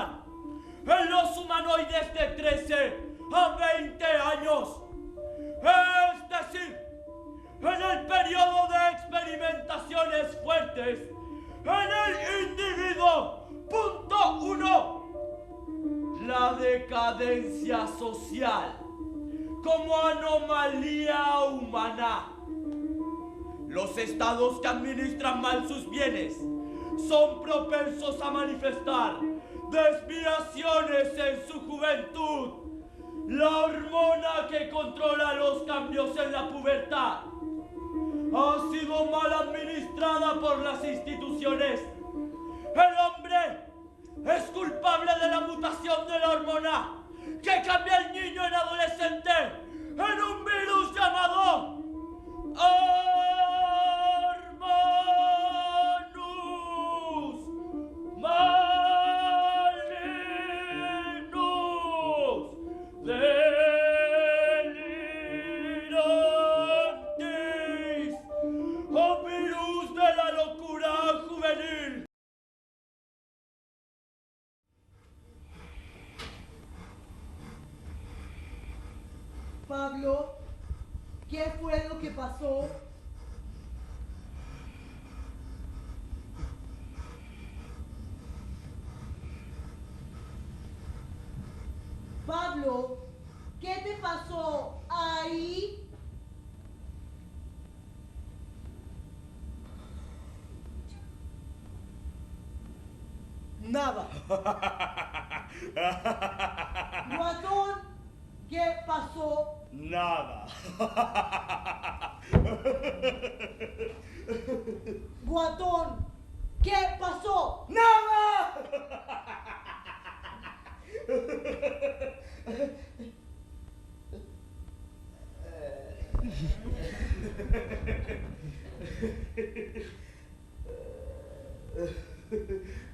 aumentan en los humanoides de 13 a 20 años. Es decir, en el periodo de experimentaciones fuertes, en el individuo. Punto 1. La decadencia social como anomalía humana. Los estados que administran mal sus bienes son propensos a manifestar desviaciones en su juventud. La hormona que controla los cambios en la pubertad ha sido mal administrada por las instituciones. El hombre es culpable de la mutación de la hormona que cambia al niño en adolescente en un virus llamado Hormonus Malinus Delirantis, o virus de la locura juvenil. Pablo, ¿qué fue lo que pasó? Pablo, ¿qué te pasó ahí? Nada. Guatón, ¿qué pasó? Nada. Guatón, ¿qué pasó? ¡Nada!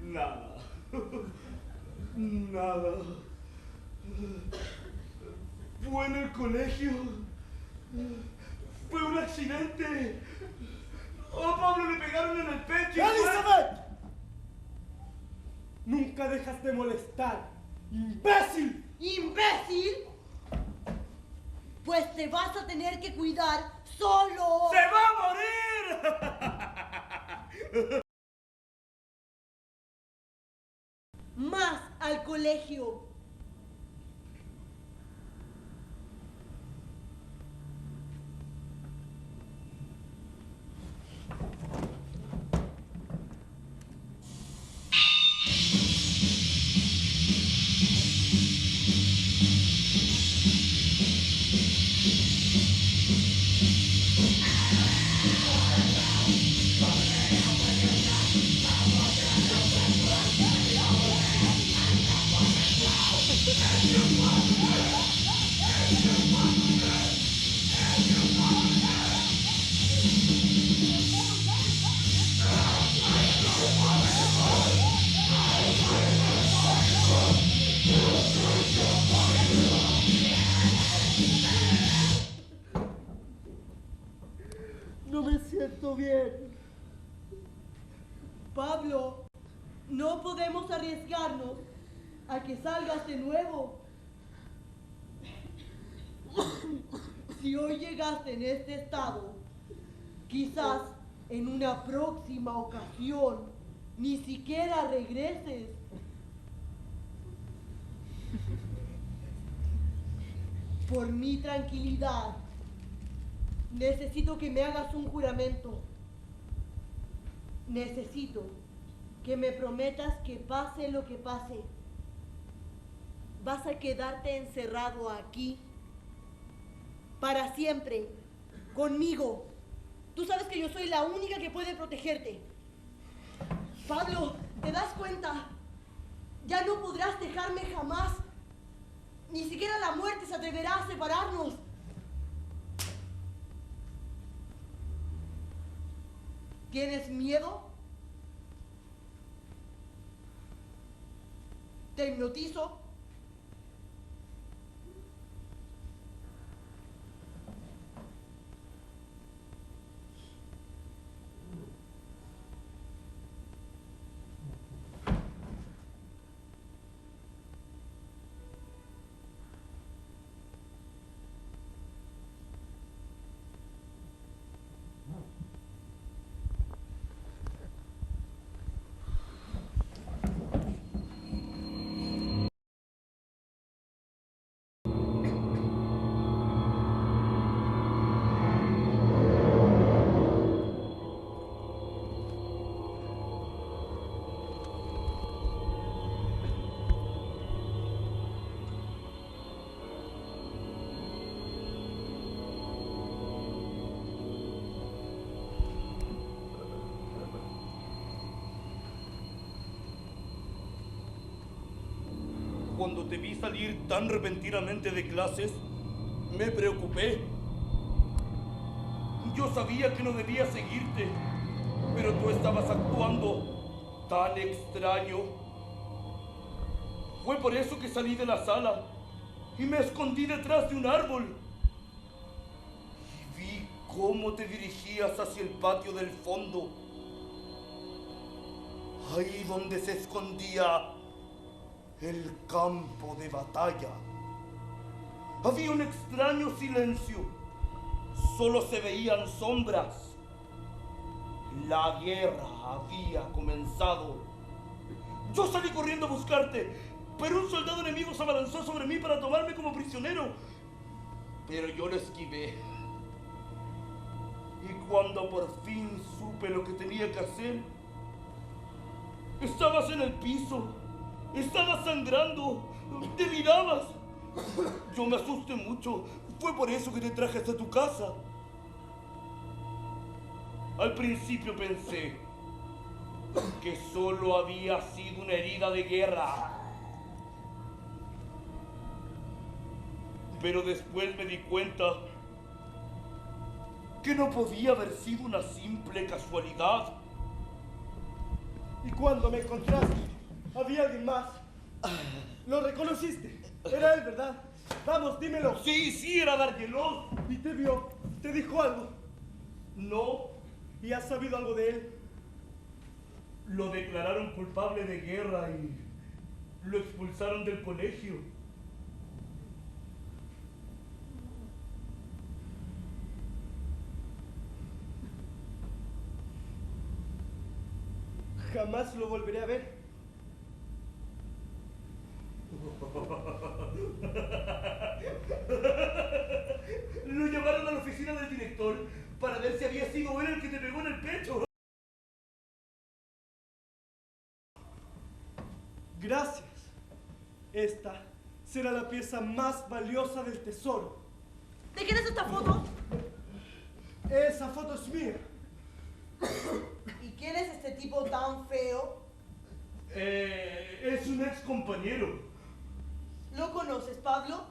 Nada. Nada. Fue en el colegio. Fue un accidente. A Pablo le pegaron en el pecho. ¡Elizabeth! Nunca dejas de molestar. ¡Imbécil! ¿Imbécil? Pues te vas a tener que cuidar solo. ¡Se va a morir! Más al colegio. No me siento bien. Pablo, no podemos arriesgarnos a que salgas de nuevo. Si hoy llegaste en este estado, quizás en una próxima ocasión ni siquiera regreses. Por mi tranquilidad, necesito que me hagas un juramento. Necesito que me prometas que pase lo que pase, vas a quedarte encerrado aquí para siempre, conmigo. Tú sabes que yo soy la única que puede protegerte. Pablo, ¿te das cuenta? Ya no podrás dejarme jamás. Ni siquiera la muerte se atreverá a separarnos. ¿Tienes miedo? ¿Te hipnotizo? Cuando te vi salir tan repentinamente de clases, me preocupé. Yo sabía que no debía seguirte, pero tú estabas actuando tan extraño. Fue por eso que salí de la sala y me escondí detrás de un árbol. Y vi cómo te dirigías hacia el patio del fondo. Ahí donde se escondía el campo de batalla. Había un extraño silencio. Solo se veían sombras. La guerra había comenzado. Yo salí corriendo a buscarte, pero un soldado enemigo se abalanzó sobre mí para tomarme como prisionero. Pero yo lo esquivé. Y cuando por fin supe lo que tenía que hacer, estabas en el piso. Estabas sangrando. Te mirabas. Yo me asusté mucho. Fue por eso que te traje hasta tu casa. Al principio pensé que solo había sido una herida de guerra. Pero después me di cuenta que no podía haber sido una simple casualidad. Y cuando me encontraste, había alguien más. ¿Lo reconociste? Era él, ¿verdad? Vamos, dímelo. Sí, era Dargelos. Y te vio, te dijo algo. No, ¿Y has sabido algo de él? lo declararon culpable de guerra y lo expulsaron del colegio. Jamás lo volveré a ver. Lo llamaron a la oficina del director para ver si había sido él el que te pegó en el pecho. Gracias. Esta será la pieza más valiosa del tesoro. ¿De quién es esta foto? Esa foto es mía. ¿Y quién es este tipo tan feo? Es un ex compañero. ¿Lo conoces, Pablo?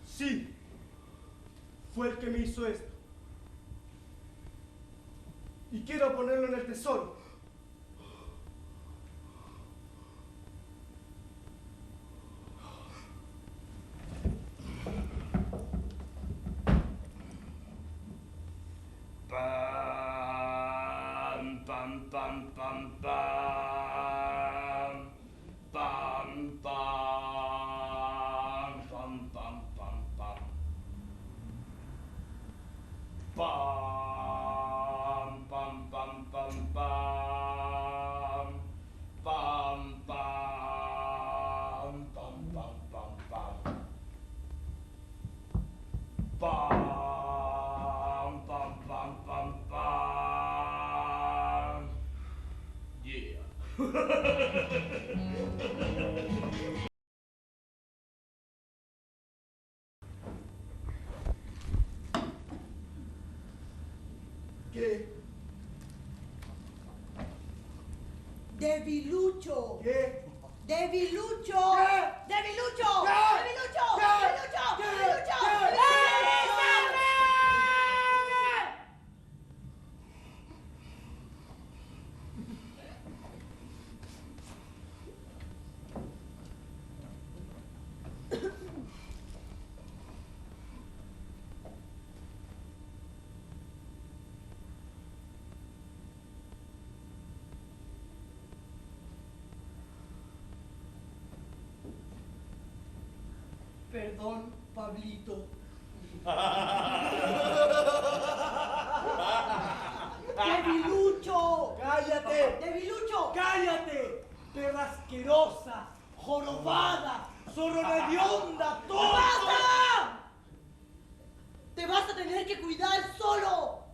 Sí. Fue el que me hizo esto. Y quiero ponerlo en el tesoro. Pam, pam, pam, pam, pam. Pam, pam, pam, pam, pam, pam. Pam, pam, pam, pam, pam. Pam, pam, pam, pam, pam, pam. Pam, pam, pam, pam, pam. Yeah. ¿Qué? ¡Debilucho! ¿Qué? ¡Debilucho! ¿Qué? ¡Debilucho! ¿Qué? ¡Debilucho! ¿Qué? ¡Debilucho! ¿Qué? ¡Debilucho! ¿Qué? Perdón, Pablito. ¡Debilucho! ¡Cállate! ¡Debilucho! ¡Cállate! ¡Perra asquerosa! ¡Jorobada! ¡Zorra hedionda! ¡Todo! ¡Basta! Te vas a tener que cuidar solo.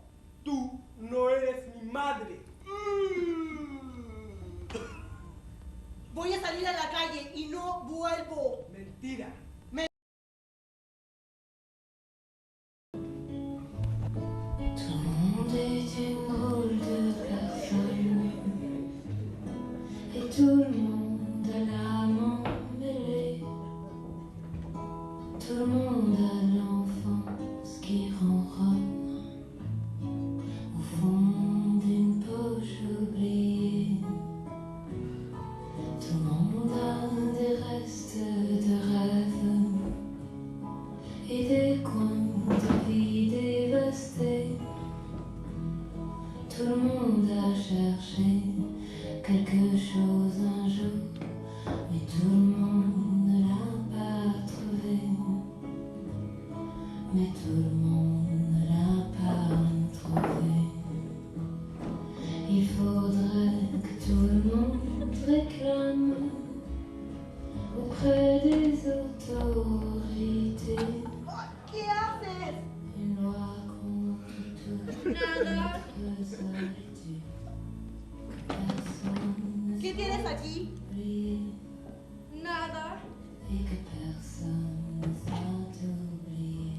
Tú no eres mi madre. Voy a salir a la calle y no vuelvo. Mentira. Et tout le monde a l'âme emmêlée. Tout le monde a l'enfance qui ronronne au fond d'une poche oubliée. Tout le monde a des restes de rêves et des coins de vie dévastés. Tout le monde a cherché quelque chose un jour, mais tout le monde ne l'a pas trouvé. Mais tout le monde ne l'a pas trouvé. Il faudrait que tout le monde réclame auprès des autorités ¿Qué haces? une loi contre toute Nada. solitude. Personne ¿Qué tienes aquí? oublié Nada. et que personne ne soit oublié.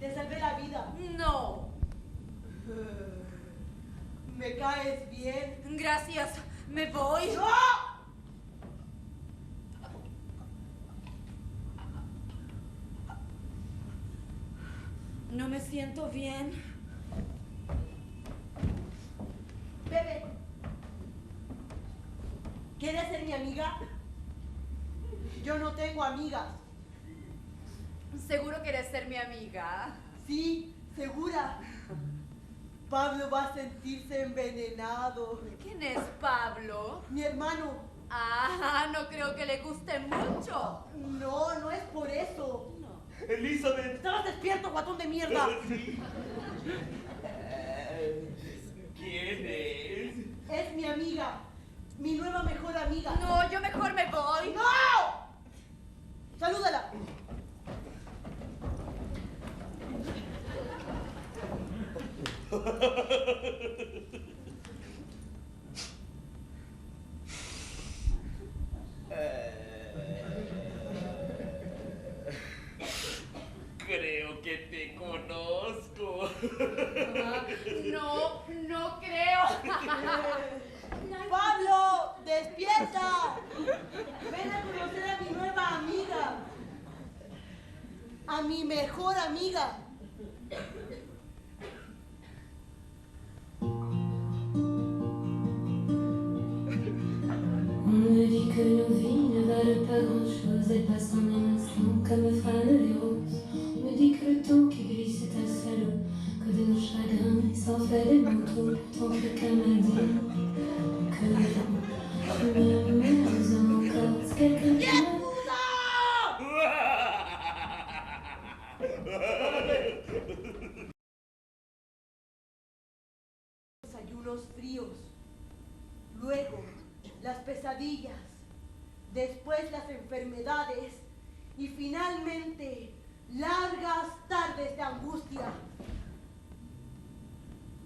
Te salvé la vida. No, Me caes bien. gracias, me voy. ¡No! No me siento bien. Bebe. ¿Quieres ser mi amiga? Yo no tengo amigas. ¿Seguro quieres ser mi amiga? Sí, segura. Pablo va a sentirse envenenado. ¿Quién es Pablo? Mi hermano. Ah, no creo que le guste mucho. No, no es por eso. Elizabeth. ¿Estabas despierto, guatón de mierda? Sí. ¿Quién es? Es mi amiga. Mi nueva mejor amiga. No, yo mejor me voy. ¡No! Salúdala. Creo que te conozco. No, no creo. ¡Pablo! ¡Despierta! Ven a conocer a mi nueva amiga. A mi mejor amiga. On me dit que nos vies ne valent pas grand-chose, elles passent en un instant comme fanent les roses. On me dit que le temps qui glisse est un salaud, que de nos chagrins il s'en fait des manteaux. Pourtant quelqu'un m'a dit que tu m'aimes encore. C'est quelqu'un qui m'a Desayunos fríos. Luego, las pesadillas. Después, las enfermedades. Y finalmente, largas tardes de angustia.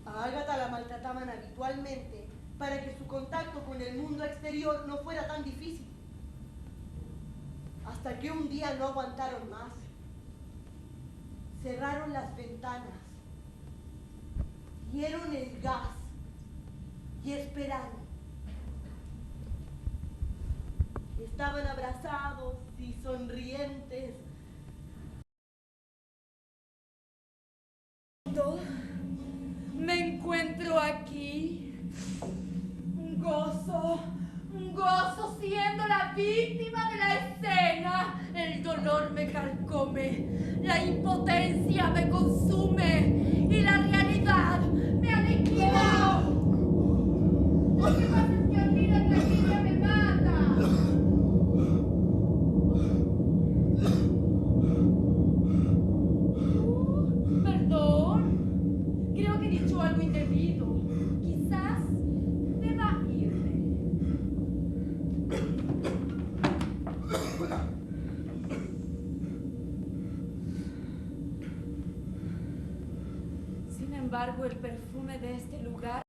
A Ágata la maltrataban habitualmente para que su contacto con el mundo exterior no fuera tan difícil. Hasta que un día no aguantaron más. Cerraron las ventanas, dieron el gas y esperaron. Estaban abrazados y sonrientes. Me encuentro aquí. Un gozo siendo la víctima de la escena. El dolor me carcome, la impotencia me consume y la realidad me aniquila. Lo que pasa es que a mí la tragedia me mata. Perdón, creo que he dicho algo indebido. Quizás deba irme. Sin embargo, el perfume de este lugar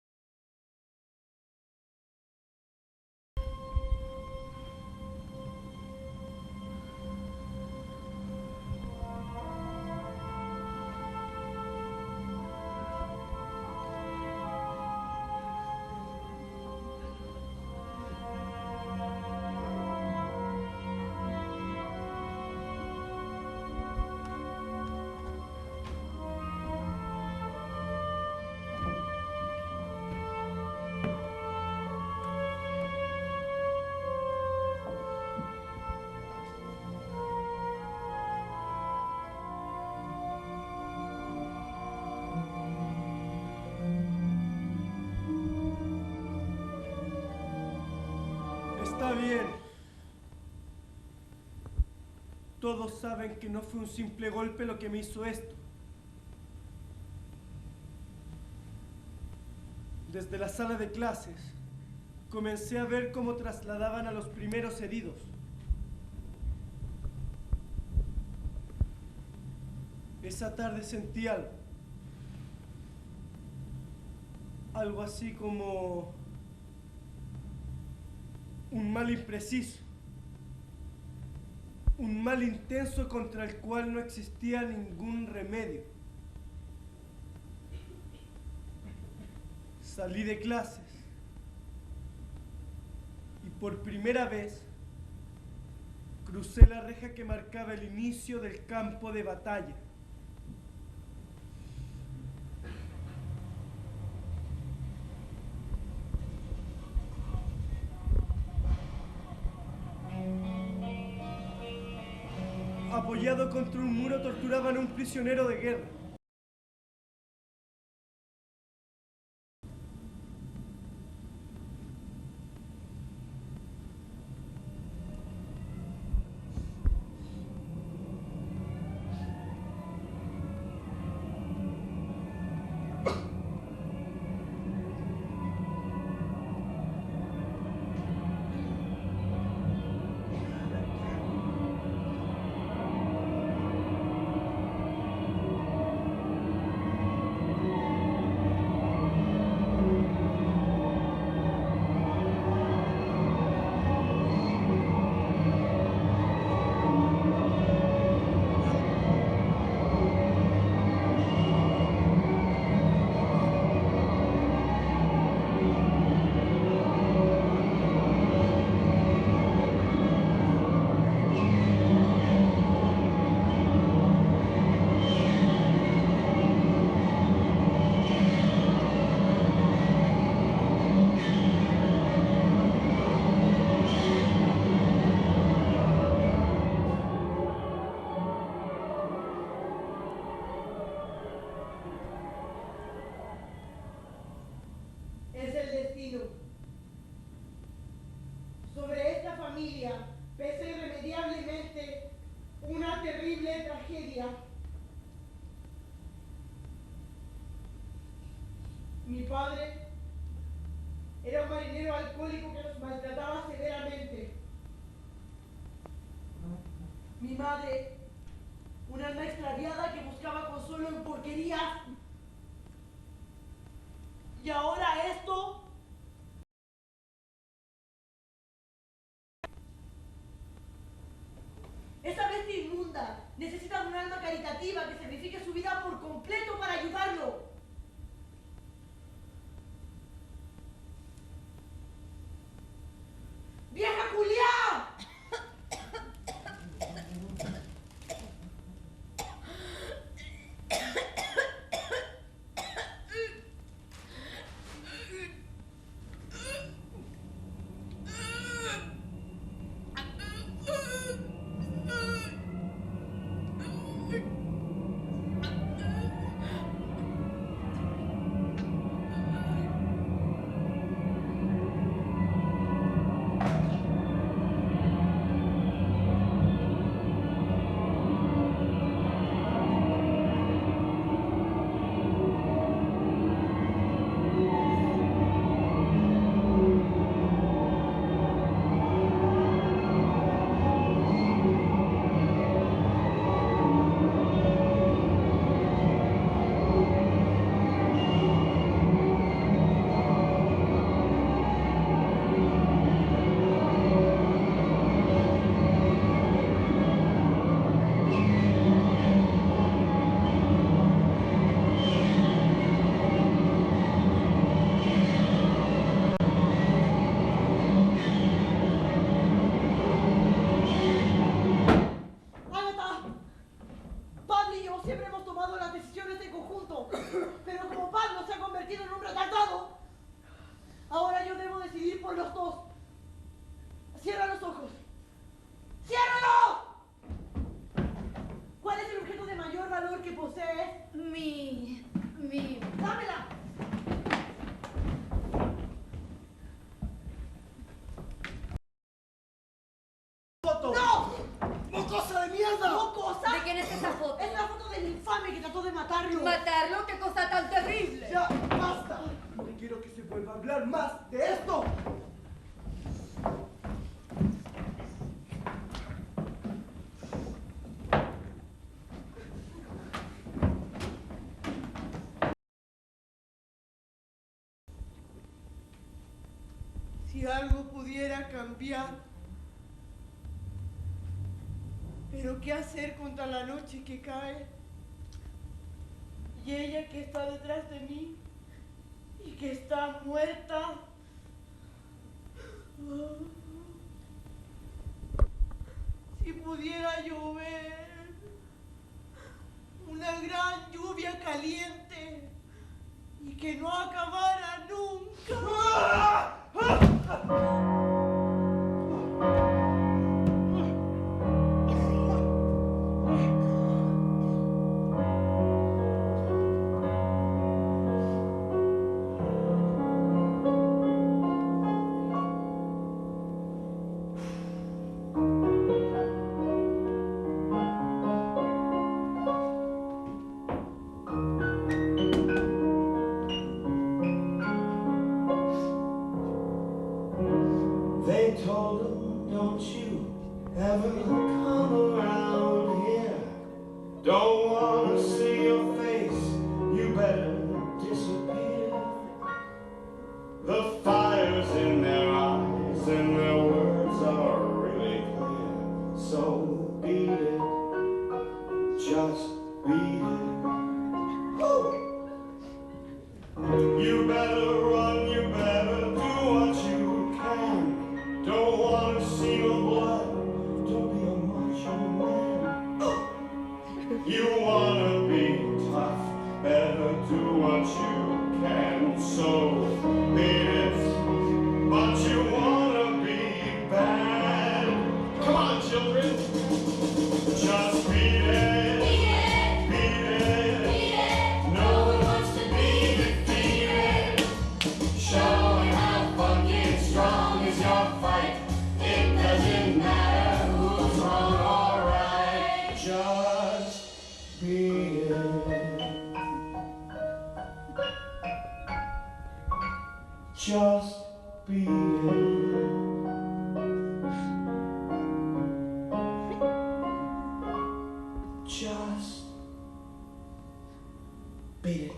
Está bien. Todos saben que no fue un simple golpe lo que me hizo esto. Desde la sala de clases, comencé a ver cómo trasladaban a los primeros heridos. Esa tarde sentí algo. Algo así como un mal impreciso. Un mal intenso contra el cual no existía ningún remedio. Salí de clases y por primera vez crucé la reja que marcaba el inicio del campo de batalla. Apoyado contra un muro torturaban a un prisionero de guerra. Es el destino. Sobre esta familia pesa irremediablemente una terrible tragedia. Mi padre era un marinero alcohólico que nos maltrataba severamente. Mi madre, una alma extraviada que buscaba consuelo en porquerías. Y ahora esto. Esa bestia inmunda necesita de un alma caritativa que sacrifique su vida por completo para ayudarlo. ¡Vieja Julia! Siempre hemos tomado las decisiones en conjunto, pero como Pablo se ha convertido en un retardado, ahora yo debo decidir por los dos. Cierra los ojos. ¡Ciérralos! ¿Cuál es el objeto de mayor valor que posees? Mi... ¡Dámela! trato de matarlo. ¿Matarlo? ¡Qué cosa tan terrible! ¡Ya, basta! No quiero que se vuelva a hablar más de esto. Si algo pudiera cambiar. Pero ¿qué hacer contra la noche que cae? Y ella que está detrás de mí y que está muerta. Si pudiera llover, una gran lluvia caliente y que no acabara nunca. They told him, don't you ever come around here. Don't want to see your face, you better disappear. The fire's in their eyes and their words are really clear. So beat it, just beat it. You better run, you better do what you can. Don't want to see no blood, don't be a macho man. You wanna be tough, better do what you can. So beat it, but you wanna be bad. Come on, children, just beat it. Just beat it. Just beat it.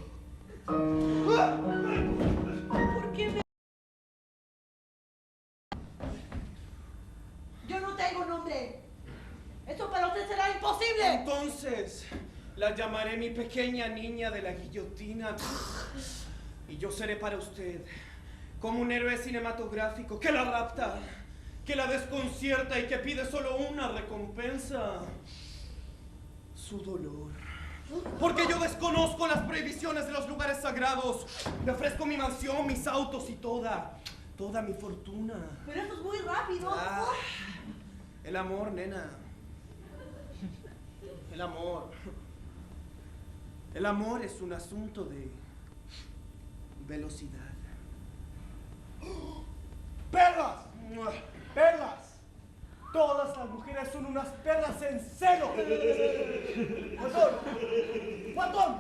¿Por qué me... Yo no tengo nombre. Esto para usted será imposible. Entonces, la llamaré mi pequeña niña de la guillotina. Y yo seré para usted como un héroe cinematográfico que la rapta, que la desconcierta y que pide solo una recompensa: su dolor. Porque yo desconozco las prohibiciones de los lugares sagrados. Le ofrezco mi mansión, mis autos y toda mi fortuna. Pero esto es muy rápido. El amor, nena. El amor. El amor es un asunto de velocidad. ¡Perlas! ¡Perlas! Todas las mujeres son unas perlas en celo. ¡Guatón!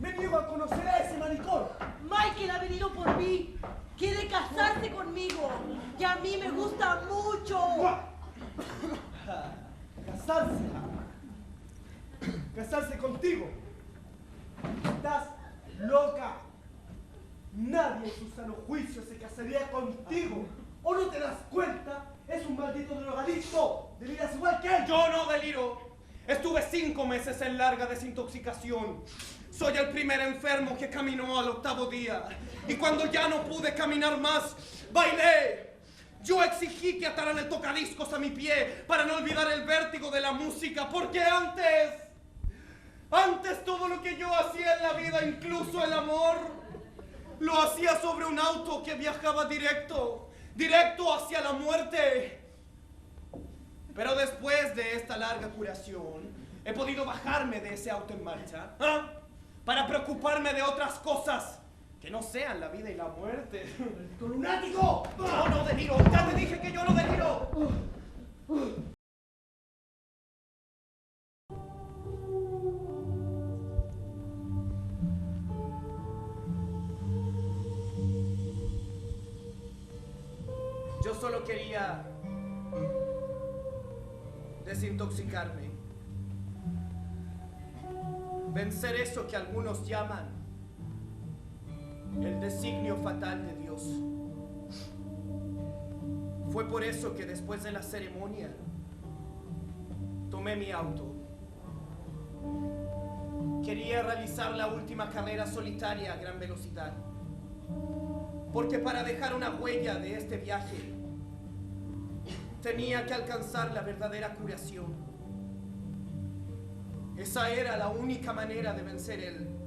¡Me niego a conocer a ese maricón! Michael ha venido por mí. Quiere casarse conmigo. Y a mí me gusta mucho. Casarse. Casarse contigo. Estás loca. Nadie en su sano juicio se casaría contigo. ¿O no te das cuenta? Es un maldito drogadicto. Deliras igual que él. Yo no deliro. Estuve 5 meses en larga desintoxicación. Soy el primer enfermo que caminó al 8º día. Y cuando ya no pude caminar más, bailé. Yo exigí que ataran el tocadiscos a mi pie para no olvidar el vértigo de la música, porque antes todo lo que yo hacía en la vida, incluso el amor, lo hacía sobre un auto que viajaba directo hacia la muerte. Pero después de esta larga curación, he podido bajarme de ese auto en marcha, para preocuparme de otras cosas que no sean la vida y la muerte. ¡Lunático! Yo no deliro, ya te dije que yo no deliro. solo quería desintoxicarme. Vencer eso que algunos llaman el designio fatal de Dios. Fue por eso que después de la ceremonia tomé mi auto. Quería realizar la última carrera solitaria a gran velocidad. Porque para dejar una huella de este viaje, tenía que alcanzar la verdadera curación. Esa era la única manera de vencer el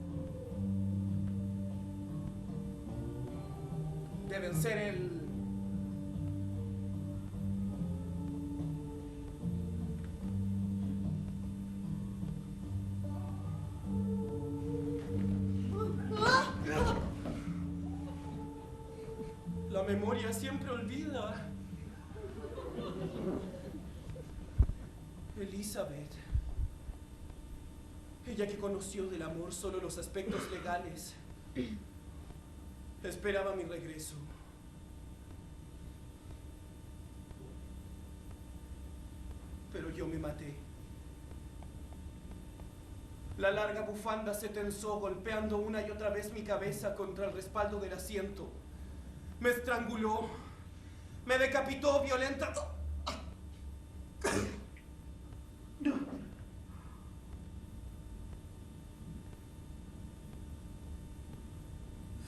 La memoria siempre olvida. Elizabeth. Ella que conoció del amor solo los aspectos legales. Esperaba mi regreso. Pero yo me maté. La larga bufanda se tensó, golpeando una y otra vez mi cabeza contra el respaldo del asiento. Me estranguló, me decapitó violenta.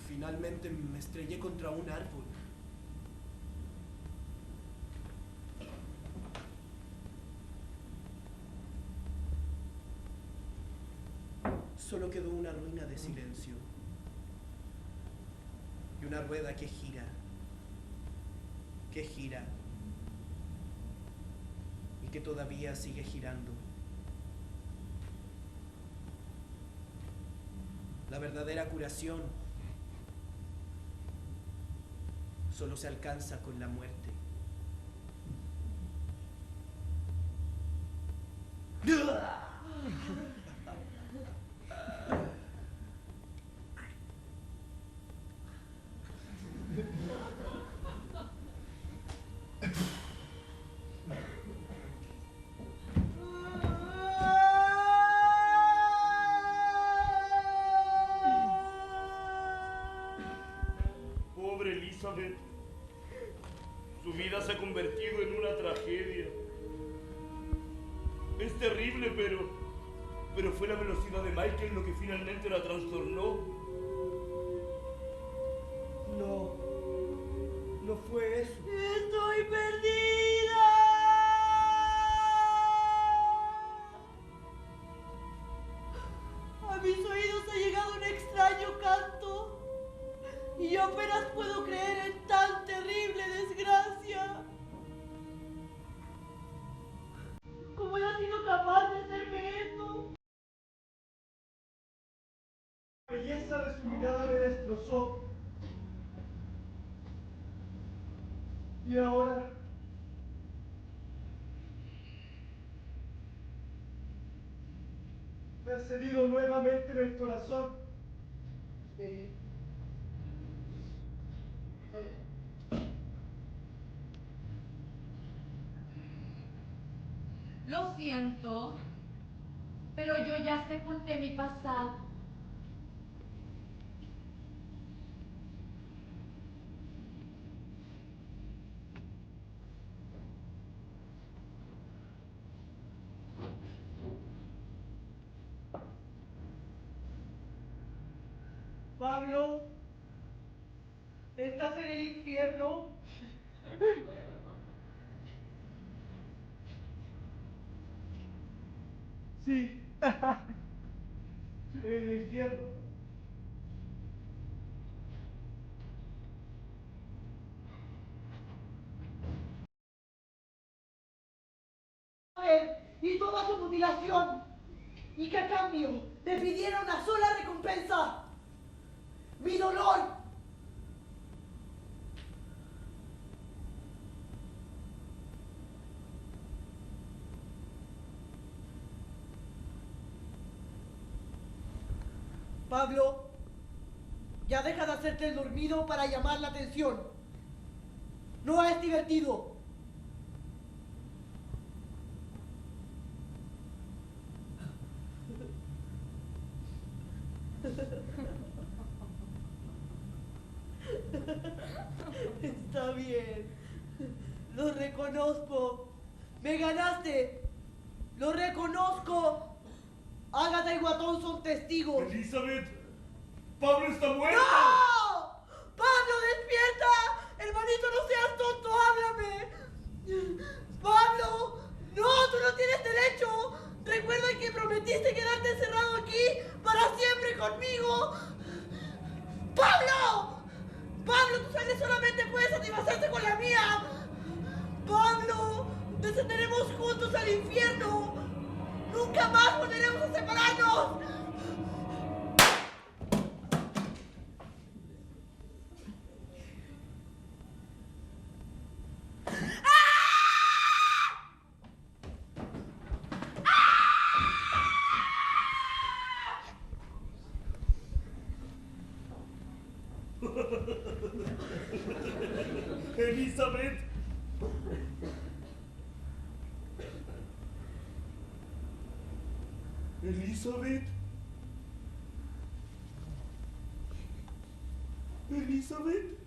Finalmente me estrellé contra un árbol. Solo quedó una ruina de silencio. Y una rueda que gira, y que todavía sigue girando. La verdadera curación solo se alcanza con la muerte. Pobre Elizabeth. Su vida se ha convertido en una tragedia. Es terrible, pero fue la velocidad de Michael lo que finalmente la trastornó. No fue eso. ¡Estoy perdida! A mis oídos ha llegado un extraño canto y yo apenas puedo creer en tan terrible desgracia. ¿Cómo he sido capaz de hacerme esto? La belleza de su mirada me destrozó. Y ahora me ha cedido nuevamente en el corazón. Lo siento, pero yo ya sepulté mi pasado. Pablo, ¿estás en el infierno? Sí. En el infierno. Y toda su mutilación. Y que a cambio te pidiera una sola recompensa. Mi dolor. Pablo, ya deja de hacerte el dormido para llamar la atención. No es divertido. Está bien. Lo reconozco. Me ganaste. Lo reconozco. Agatha y Guatón son testigos. Elizabeth, Pablo está muerto. ¡No! ¡Pablo, despierta! Hermanito, no seas tonto, háblame. ¡Pablo! ¡No, tú no tienes derecho! Recuerda que prometiste quedarte encerrado aquí para siempre conmigo. ¡Pablo! ¡Pablo, tu sangre solamente puede satisfacerse con la mía! ¡Pablo! ¡Descenderemos juntos al infierno! ¡Nunca más volveremos a separarnos! Elizabeth. Elizabeth. Elizabeth.